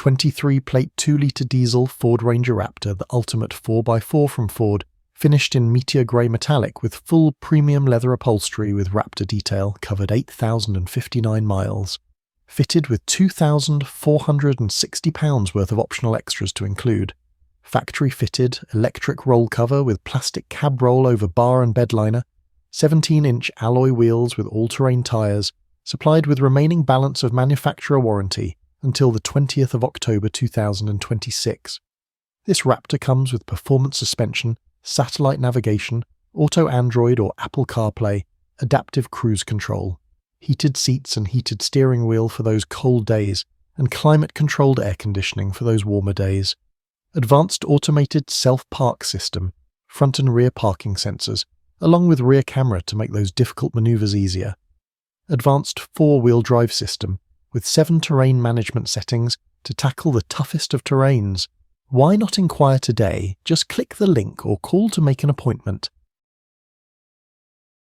23-plate 2-litre diesel Ford Ranger Raptor, the ultimate 4x4 from Ford, finished in meteor grey metallic with full premium leather upholstery with Raptor detail, covered 8,059 miles. Fitted with £2,460 worth of optional extras to include. Factory-fitted electric roll cover with plastic cab roll over bar and bedliner, 17-inch alloy wheels with all-terrain tyres, supplied with remaining balance of manufacturer warranty until the 20th of October 2026. This Raptor comes with performance suspension, satellite navigation, auto Android or Apple CarPlay, adaptive cruise control, heated seats and heated steering wheel for those cold days, and climate-controlled air conditioning for those warmer days. Advanced automated self-park system, front and rear parking sensors, along with rear camera to make those difficult maneuvers easier. Advanced 4-wheel drive system, with 7 terrain management settings to tackle the toughest of terrains. Why not inquire today? Just click the link or call to make an appointment.